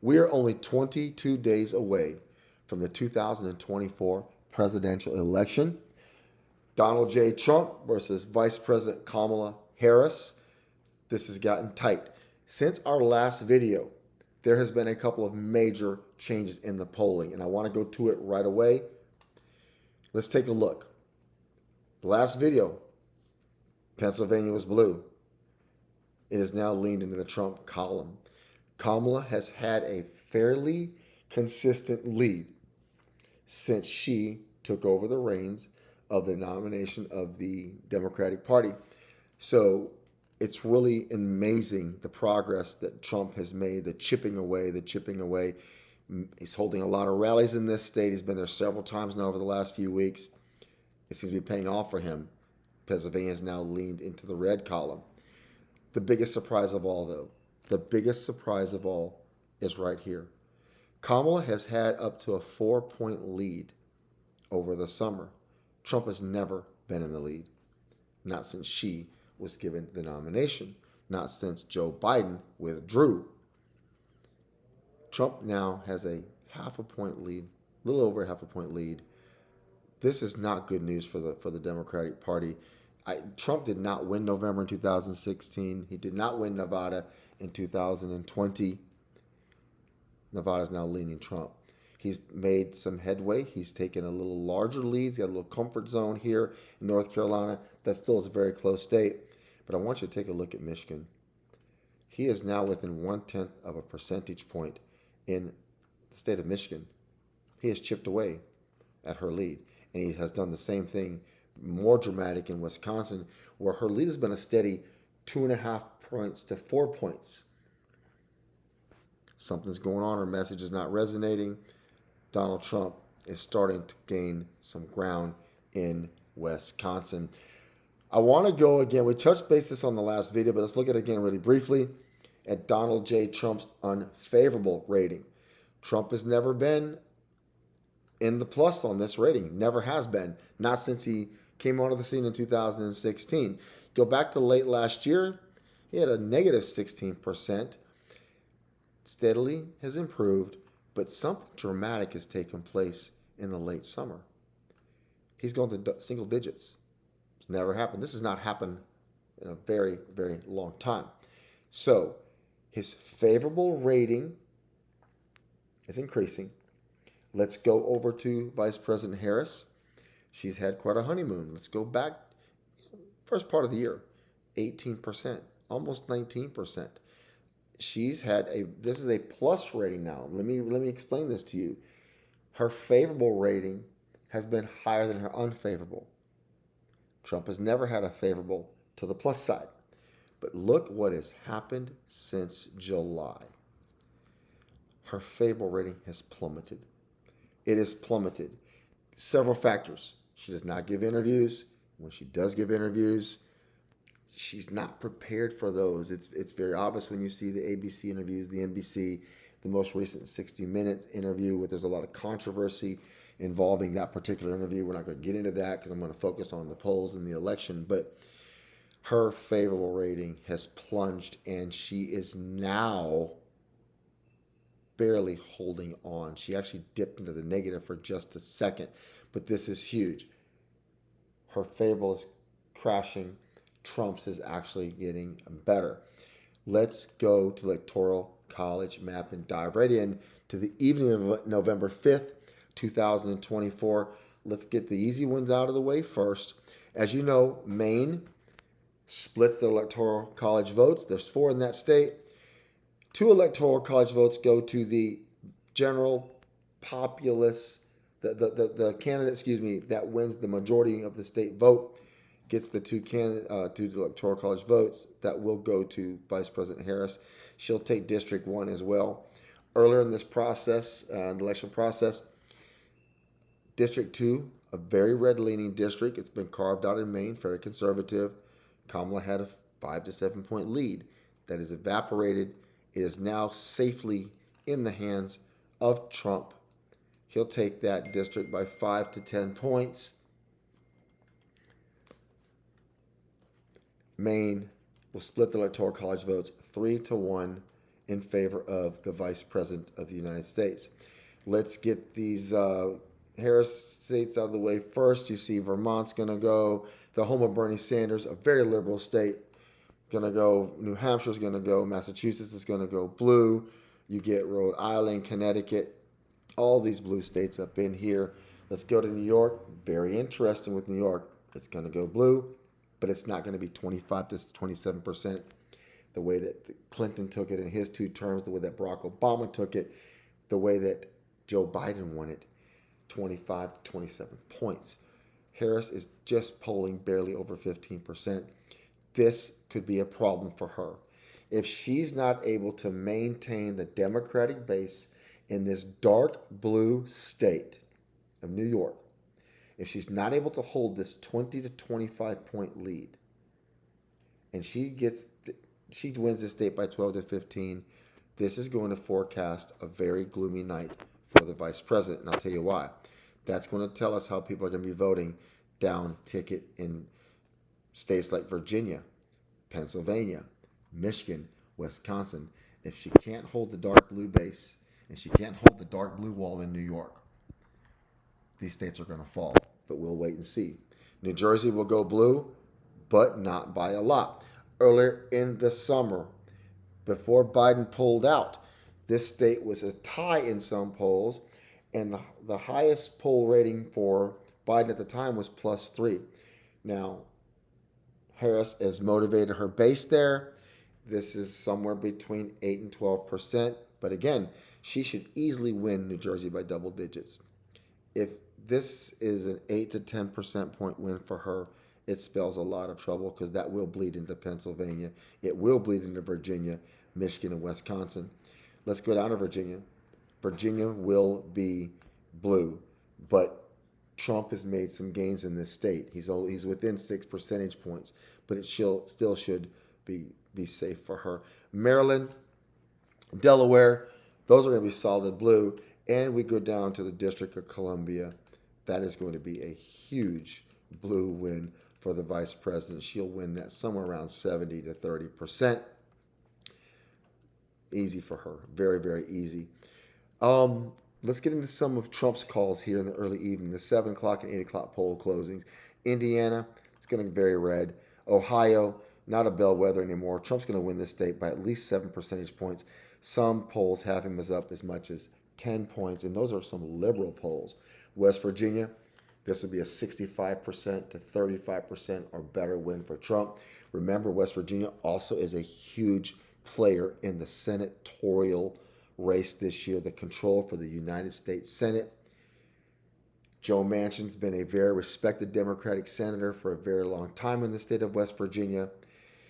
We are only 22 days away from the 2024 presidential election. Donald J. Trump versus Vice President Kamala Harris. This has gotten tight. Since our last video, there has been a couple of major changes in the polling, and I want to go to it right away. Let's take a look. The last video, Pennsylvania was blue. It is now leaned into the Trump column. Kamala has had a fairly consistent lead since she took over the reins of the nomination of the Democratic Party. So it's really amazing the progress that Trump has made, the chipping away. He's holding a lot of rallies in this state. He's been there several times now over the last few weeks. It seems to be paying off for him. Pennsylvania has now leaned into the red column. The biggest surprise of all, though, is right here. Kamala has had up to a 4-point lead over the summer. Trump has never been in the lead, not since she was given the nomination, not since Joe Biden withdrew. Trump now has a half a point lead, a little over a half a point lead. This is not good news for the Democratic Party. Trump did not win November in 2016. He did not win Nevada in 2020. Nevada is now leaning Trump. He's made some headway. He's taken a little larger leads. He's got a little comfort zone here in North Carolina. That still is a very close state. But I want you to take a look at Michigan. He is now within 1/10 of a percentage point in the state of Michigan. He has chipped away at her lead. And he has done the same thing, more dramatic in Wisconsin, where her lead has been a steady 2.5 points to 4 points. Something's going on. Her message is not resonating. Donald Trump is starting to gain some ground in Wisconsin. I want to go again. We touched base this on the last video, but let's look at it again really briefly at Donald J. Trump's unfavorable rating. Trump has never been in the plus on this rating. Never has been. Not since he came onto the scene in 2016. Go back to late last year, he had a negative 16%. Steadily has improved, but something dramatic has taken place in the late summer. He's gone to single digits. It's never happened. This has not happened in a very, very long time. So his favorable rating is increasing. Let's go over to Vice President Harris. She's had quite a honeymoon. Let's go back, first part of the year, 18%, almost 19%. This is a plus rating now. Let me explain this to you. Her favorable rating has been higher than her unfavorable. Trump has never had a favorable to the plus side. But look what has happened since July. Her favorable rating has plummeted. It has plummeted. Several factors. She does not give interviews. When she does give interviews, she's not prepared for those. It's very obvious when you see the ABC interviews, the NBC, the most recent 60 Minutes interview, where there's a lot of controversy involving that particular interview. We're not going to get into that because I'm going to focus on the polls and the election. But her favorable rating has plunged, and she is now barely holding on. She actually dipped into the negative for just a second, but this is huge. Her favorable is crashing. Trump's is actually getting better. Let's go to Electoral College map and dive right in to the evening of November 5th, 2024. Let's get the easy ones out of the way first. As you know, Maine splits the Electoral College votes. There's 4 in that state. 2 Electoral College votes go to the general populace, the candidate, that wins the majority of the state vote, gets the 2 Electoral College votes. That will go to Vice President Harris. She'll take District 1 as well. Earlier in this process, the election process, District 2, a very red-leaning district. It's been carved out in Maine, very conservative. Kamala had a 5 to 7 point lead. That is evaporated. It is now safely in the hands of Trump. He'll take that district by 5 to 10 points. Maine will split the Electoral College votes 3 to 1 in favor of the Vice President of the United States. Let's get these Harris states out of the way first. You see Vermont's going to go, the home of Bernie Sanders, a very liberal state, going to go. New Hampshire's going to go. Massachusetts is going to go blue. You get Rhode Island, Connecticut, all these blue states up in here. Let's go to New York. Very interesting with New York. It's going to go blue, but it's not going to be 25 to 27%. The way that Clinton took it in his 2 terms, the way that Barack Obama took it, the way that Joe Biden won it, 25 to 27 points. Harris is just polling barely over 15%. This could be a problem for her. If she's not able to maintain the Democratic base in this dark blue state of New York, if she's not able to hold this 20 to 25 point lead, and she wins this state by 12 to 15, this is going to forecast a very gloomy night for the vice president. And I'll tell you why. That's going to tell us how people are going to be voting down ticket in states like Virginia, Pennsylvania, Michigan, Wisconsin. If she can't hold the dark blue base and she can't hold the dark blue wall in New York, these states are going to fall. But we'll wait and see. New Jersey will go blue, but not by a lot. Earlier in the summer, before Biden pulled out, this state was a tie in some polls, and the highest poll rating for Biden at the time was +3. Now, Harris has motivated her base there. This is somewhere between 8 and 12%. But again, she should easily win New Jersey by double digits. If this is an 8 to 10% point win for her, it spells a lot of trouble because that will bleed into Pennsylvania. It will bleed into Virginia, Michigan, and Wisconsin. Let's go down to Virginia. Virginia will be blue, but Trump has made some gains in this state. He's within 6 percentage points, but it still should be safe for her. Maryland, Delaware, those are going to be solid blue. And we go down to the District of Columbia. That is going to be a huge blue win for the vice president. She'll win that somewhere around 70 to 30%. Easy for her. Very, very easy. Let's get into some of Trump's calls here in the early evening. The 7 o'clock and 8 o'clock poll closings. Indiana, it's going to be very red. Ohio, not a bellwether anymore. Trump's going to win this state by at least 7 percentage points. Some polls have him up as much as 10 points, and those are some liberal polls. West Virginia, this would be a 65% to 35% or better win for Trump. Remember, West Virginia also is a huge player in the senatorial race this year, the control for the United States Senate. Joe Manchin's been a very respected Democratic senator for a very long time in the state of West Virginia.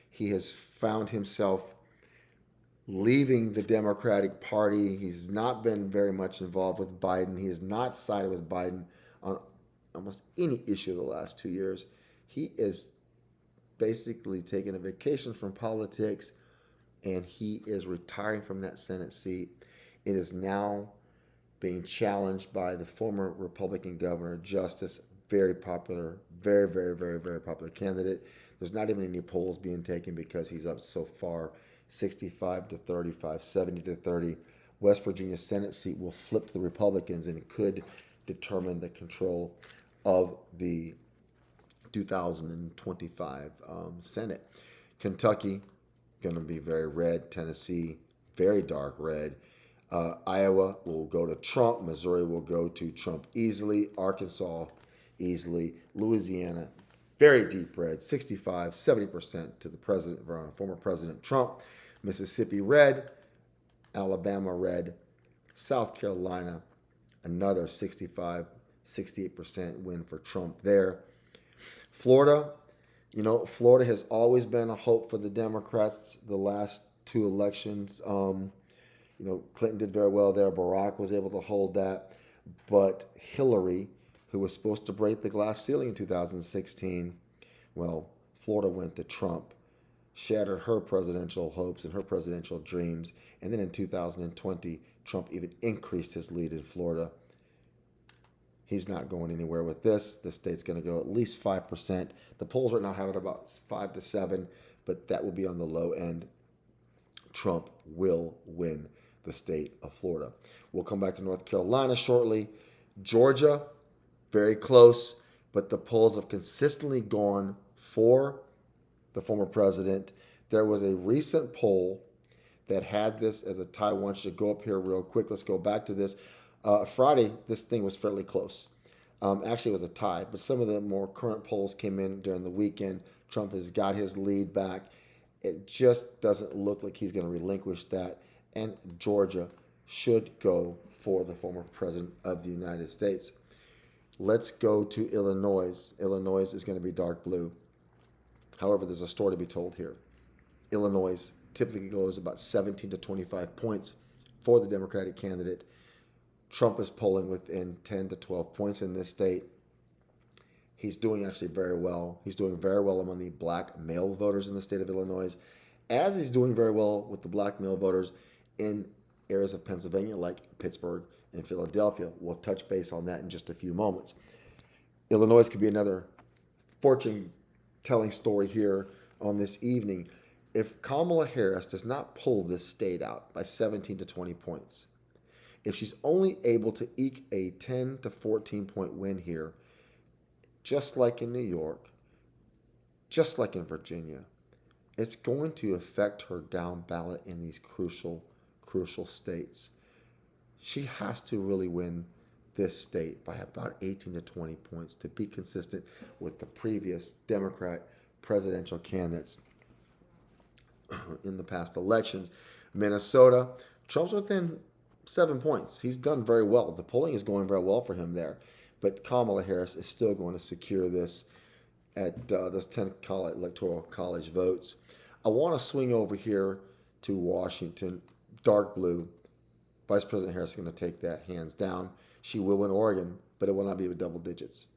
He has found himself leaving the Democratic Party. He's not been very much involved with Biden. He has not sided with Biden on almost any issue the last 2 years. He is basically taking a vacation from politics, and he is retiring from that Senate seat. It is now being challenged by the former Republican governor, Justice, very popular, very, very, very, very popular candidate. There's not even any polls being taken because he's up so far, 65 to 35, 70 to 30. West Virginia Senate seat will flip to the Republicans and could determine the control of the 2025 Senate. Kentucky, going to be very red. Tennessee, very dark red. Iowa will go to Trump. Missouri will go to Trump easily. Arkansas, easily. Louisiana, very deep red, 65, 70% to the president, former President Trump. Mississippi, red. Alabama, red. South Carolina, another 65, 68% win for Trump there. Florida, Florida has always been a hope for the Democrats the last 2 elections. Clinton did very well there. Barack was able to hold that. But Hillary, who was supposed to break the glass ceiling in 2016, well, Florida went to Trump, shattered her presidential hopes and her presidential dreams. And then in 2020, Trump even increased his lead in Florida. He's not going anywhere with this. The state's going to go at least 5%. The polls right now have it about 5 to 7, but that will be on the low end. Trump will win the state of Florida. We'll come back to North Carolina shortly. Georgia, very close, but the polls have consistently gone for the former president. There was a recent poll that had this as a tie. I want you to go up here real quick. Let's go back to this. Friday, this thing was fairly close. Actually, it was a tie, but some of the more current polls came in during the weekend. Trump has got his lead back. It just doesn't look like he's going to relinquish that, and Georgia should go for the former president of the United States. Let's go to Illinois. Illinois is going to be dark blue. However, there's a story to be told here. Illinois typically goes about 17 to 25 points for the Democratic candidate. Trump is polling within 10 to 12 points in this state. He's doing actually very well. He's doing very well among the black male voters in the state of Illinois, as he's doing very well with the black male voters in areas of Pennsylvania like Pittsburgh and Philadelphia. We'll touch base on that in just a few moments. Illinois could be another fortune-telling story here on this evening. If Kamala Harris does not pull this state out by 17 to 20 points, if she's only able to eke a 10 to 14 point win here, just like in New York, just like in Virginia, it's going to affect her down ballot in these crucial states. She has to really win this state by about 18 to 20 points to be consistent with the previous Democrat presidential candidates in the past elections. Minnesota, Trump's within 7 points. He's done very well. The polling is going very well for him there. But Kamala Harris is still going to secure this at those 10 electoral college votes. I want to swing over here to Washington, dark blue. Vice President Harris is going to take that hands down. She will win Oregon, but it will not be with double digits.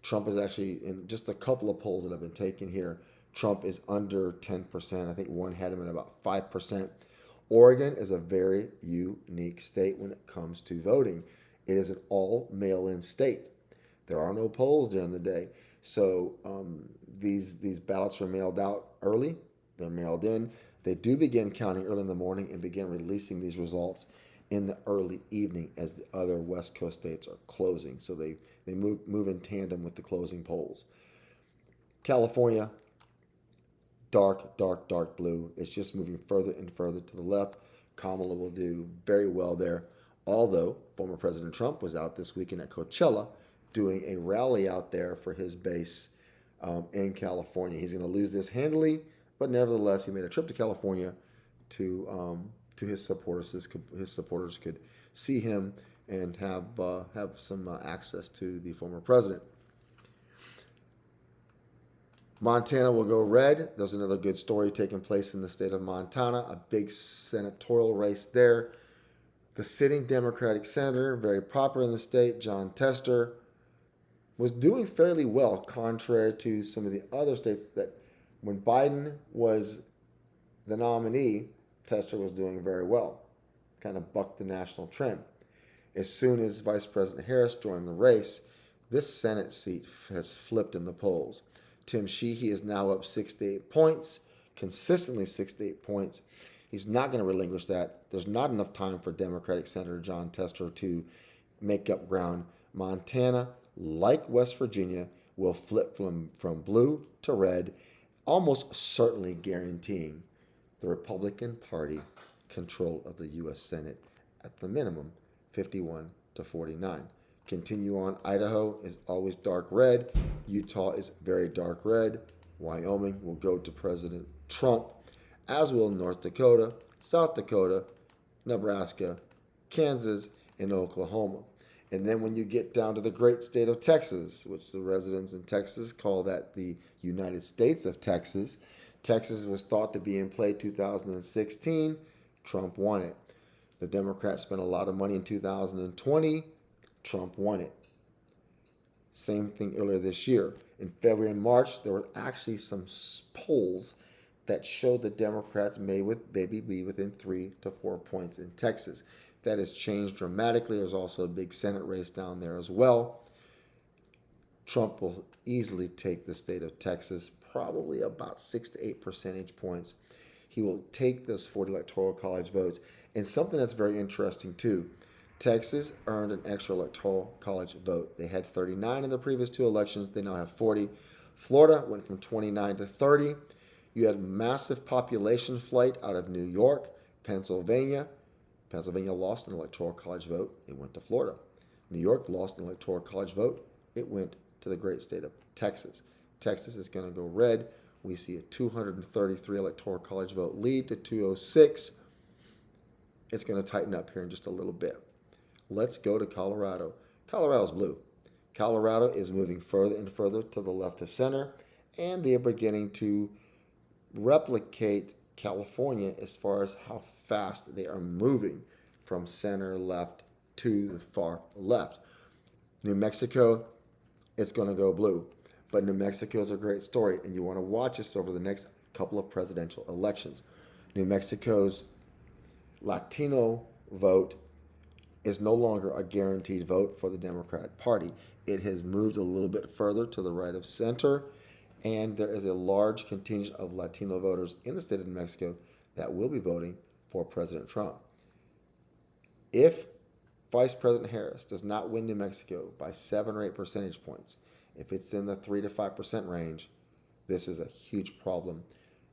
Trump is actually, in just a couple of polls that have been taken here, Trump is under 10%. I think one had him at about 5%. Oregon is a very unique state when it comes to voting. It is an all mail-in state. There are no polls during the day. So these ballots are mailed out early. They're mailed in. They do begin counting early in the morning and begin releasing these results in the early evening as the other West Coast states are closing. So they move in tandem with the closing polls. California, dark blue. It's just moving further and further to the left. Kamala will do very well there. Although former President Trump was out this weekend at Coachella doing a rally out there for his base in California. He's going to lose this handily, but nevertheless, he made a trip to California to his supporters. His supporters could see him and have some access to the former president. Montana will go red. There's another good story taking place in the state of Montana, a big senatorial race there. The sitting Democratic senator, very popular in the state, John Tester, was doing fairly well, contrary to some of the other states that when Biden was the nominee, Tester was doing very well, kind of bucked the national trend. As soon as Vice President Harris joined the race, this Senate seat has flipped in the polls. Tim Sheehy is now up 6 to 8 points, consistently 6 to 8 points. He's not going to relinquish that. There's not enough time for Democratic Senator John Tester to make up ground. Montana, like West Virginia, will flip from blue to red, almost certainly guaranteeing the Republican Party control of the U.S. Senate at the minimum, 51 to 49. Continue on. Idaho is always dark red. Utah is very dark red. Wyoming will go to President Trump, as will North Dakota, South Dakota, Nebraska, Kansas, and Oklahoma. And then when you get down to the great state of Texas, which the residents in Texas call that the United States of Texas, Texas was thought to be in play 2016. Trump won it. The Democrats spent a lot of money in 2020. Trump won it. Same thing earlier this year. In February and March, there were actually some polls that showed the Democrats may maybe be within 3 to 4 points in Texas. That has changed dramatically. There's also a big Senate race down there as well. Trump will easily take the state of Texas, probably about 6 to 8 percentage points. He will take those 40 electoral college votes. And something that's very interesting too, Texas earned an extra electoral college vote. They had 39 in the previous two elections. They now have 40. Florida went from 29 to 30. You had massive population flight out of New York, Pennsylvania. Pennsylvania lost an electoral college vote. It went to Florida. New York lost an electoral college vote. It went to the great state of Texas. Texas is going to go red. We see a 233 electoral college vote lead to 206. It's going to tighten up here in just a little bit. Let's go to Colorado. Colorado's blue. Colorado is moving further and further to the left of center, and they are beginning to replicate California as far as how fast they are moving from center left to the far left. New Mexico, it's going to go blue. But New Mexico is a great story, and you want to watch this over the next couple of presidential elections. New Mexico's Latino vote is no longer a guaranteed vote for the Democratic Party. It has moved a little bit further to the right of center, and there is a large contingent of Latino voters in the state of New Mexico that will be voting for President Trump. If Vice President Harris does not win New Mexico by 7 or 8 percentage points, if it's in the 3 to 5% range, this is a huge problem,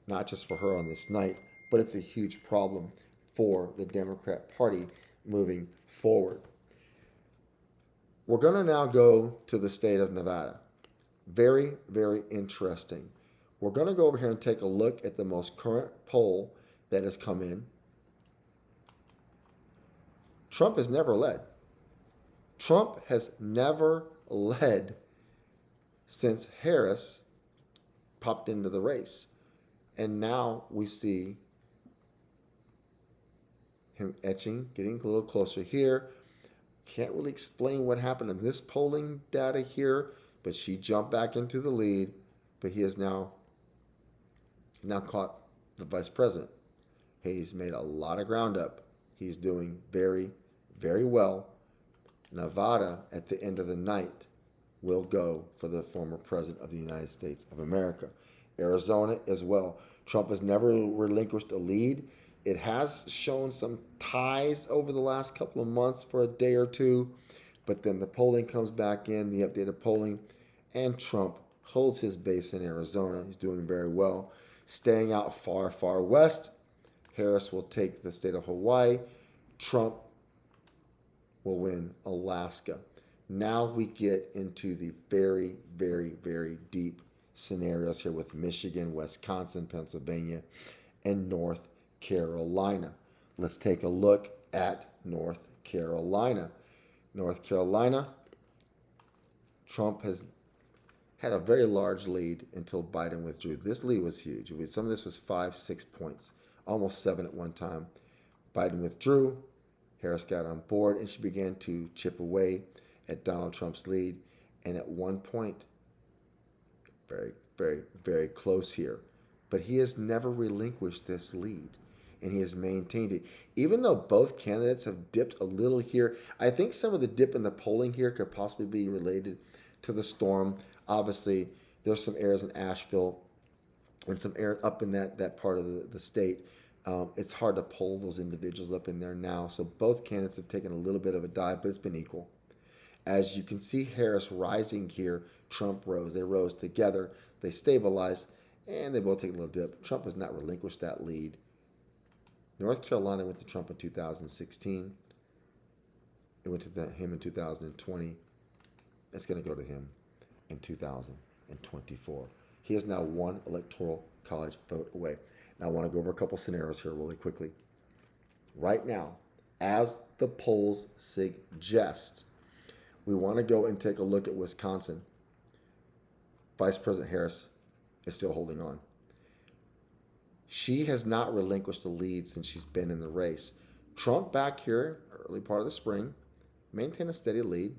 not just for her on this night, but it's a huge problem for the Democrat Party moving forward. We're going to now go to the state of Nevada. Very, very interesting. We're going to go over here and take a look at the most current poll that has come in. Trump has never led. Trump has never led since Harris popped into the race. And now we see him etching, getting a little closer here. Can't really explain what happened in this polling data here, but she jumped back into the lead. But he is now caught the vice president. He's made a lot of ground up. He's doing very, very well. Nevada, at the end of the night, will go for the former president of the United States of America. Arizona as well. Trump has never relinquished a lead. It has shown some ties over the last couple of months for a day or two, but then the polling comes back in, the updated polling, and Trump holds his base in Arizona. He's doing very well. Staying out far, far west, Harris will take the state of Hawaii. Trump will win Alaska. Now we get into the very, very, very deep scenarios here with Michigan, Wisconsin, Pennsylvania, and North Carolina. Let's take a look at North Carolina. North Carolina, Trump has had a very large lead until Biden withdrew. This lead was huge. Some of this was 5-6 points, almost 7 at one time. Biden withdrew. Harris got on board, and she began to chip away at Donald Trump's lead. And at one point, very, very, very close here. But he has never relinquished this lead, and he has maintained it. Even though both candidates have dipped a little here, I think some of the dip in the polling here could possibly be related to the storm. Obviously, there's some areas in Asheville and some air up in that part of the state. It's hard to pull those individuals up in there now. So both candidates have taken a little bit of a dive, but it's been equal. As you can see Harris rising here, Trump rose. They rose together. They stabilized, and they both take a little dip. Trump has not relinquished that lead. North Carolina went to Trump in 2016. It went to him in 2020. It's going to go to him in 2024. He is now one electoral college vote away. Now I want to go over a couple scenarios here really quickly. Right now, as the polls suggest, we want to go and take a look at Wisconsin. Vice President Harris is still holding on. She has not relinquished the lead since she's been in the race. Trump back here, early part of the spring, maintained a steady lead.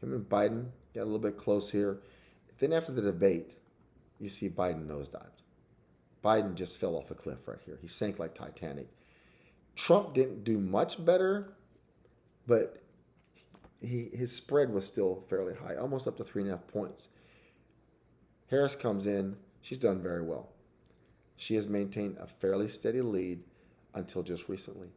Him and Biden got a little bit close here. Then after the debate, you see Biden nosedived. Biden just fell off a cliff right here. He sank like Titanic. Trump didn't do much better, but his spread was still fairly high, almost up to 3.5 points. Harris comes in. She's done very well. She has maintained a fairly steady lead until just recently.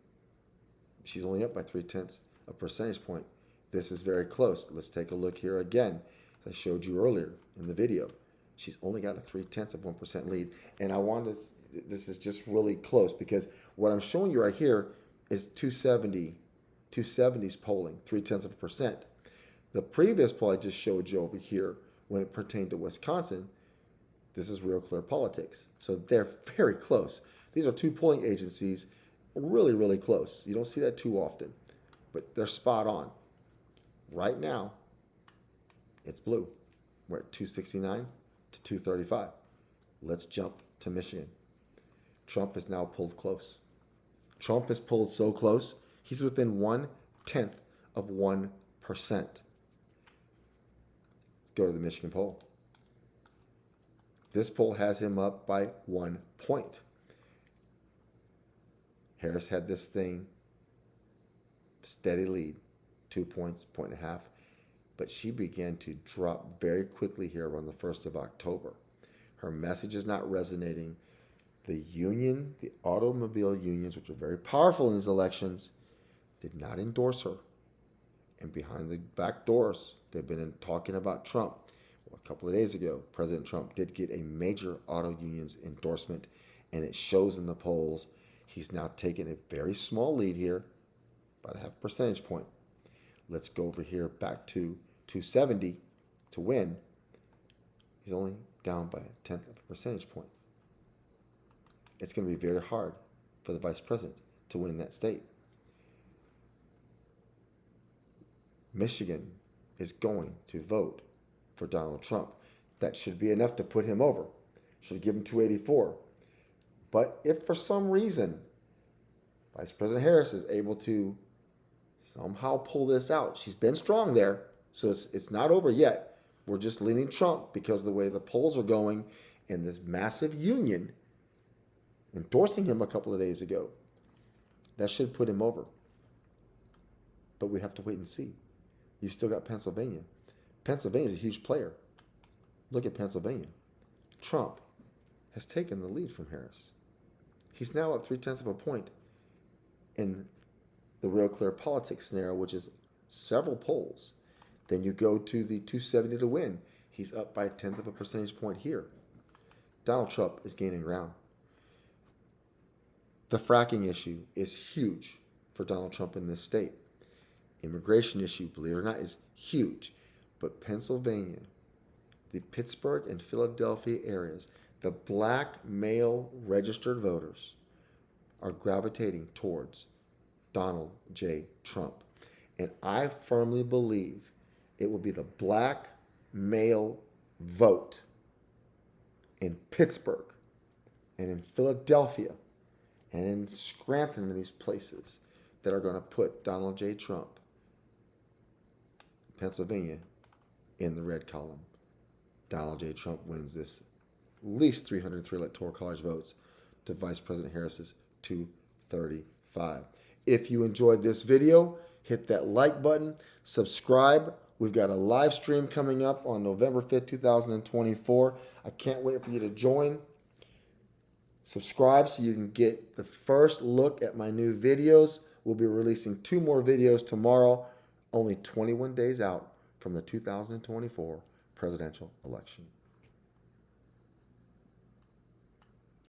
She's only up by 0.3 of a percentage point. This is very close. Let's take a look here again. As I showed you earlier in the video, she's only got a 0.3 of 1% lead. And I want this is just really close because what I'm showing you right here is 270's polling, 0.3 of a percent. The previous poll I just showed you over here, when it pertained to Wisconsin, this is Real Clear Politics. So they're very close. These are two polling agencies, really, really close. You don't see that too often, but they're spot on. Right now, it's blue. We're at 269 to 235. Let's jump to Michigan. Trump is now pulled close. Trump is pulled so close, he's within 0.1 of 1%. Let's go to the Michigan poll. This poll has him up by 1 point. Harris had this thing, steady lead, 2 points, 1.5. But she began to drop very quickly here around the 1st of October. Her message is not resonating. The union, the automobile unions, which are very powerful in these elections, did not endorse her. And behind the back doors, they've been talking about Trump. Well, a couple of days ago, President Trump did get a major auto union's endorsement, and it shows in the polls. He's now taken a very small lead here, about a 0.5 percentage point. Let's go over here back to 270 to win. He's only down by 0.1 of a percentage point. It's going to be very hard for the vice president to win that state. Michigan is going to vote for Donald Trump. That should be enough to put him over. Should give him 284. But if for some reason Vice President Harris is able to somehow pull this out, she's been strong there, so it's not over yet. We're just leaning Trump because of the way the polls are going and this massive union endorsing him a couple of days ago. That should put him over. But we have to wait and see. You've still got Pennsylvania. Pennsylvania is a huge player. Look at Pennsylvania. Trump has taken the lead from Harris. He's now up 0.3 of a point in the Real Clear Politics scenario, which is several polls. Then you go to the 270 to win. He's up by 0.1 of a percentage point here. Donald Trump is gaining ground. The fracking issue is huge for Donald Trump in this state. Immigration issue, believe it or not, is huge. But Pennsylvania, the Pittsburgh and Philadelphia areas, the black male registered voters are gravitating towards Donald J. Trump. And I firmly believe it will be the black male vote in Pittsburgh and in Philadelphia and in Scranton and these places that are going to put Donald J. Trump, Pennsylvania, in the red column. Donald J. Trump wins this at least 303 electoral college votes to Vice President Harris's 235. If you enjoyed this video, hit that like button, subscribe. We've got a live stream coming up on November 5th, 2024. I can't wait for you to join. Subscribe so you can get the first look at my new videos. We'll be releasing 2 more videos tomorrow, only 21 days out from the 2024 presidential election.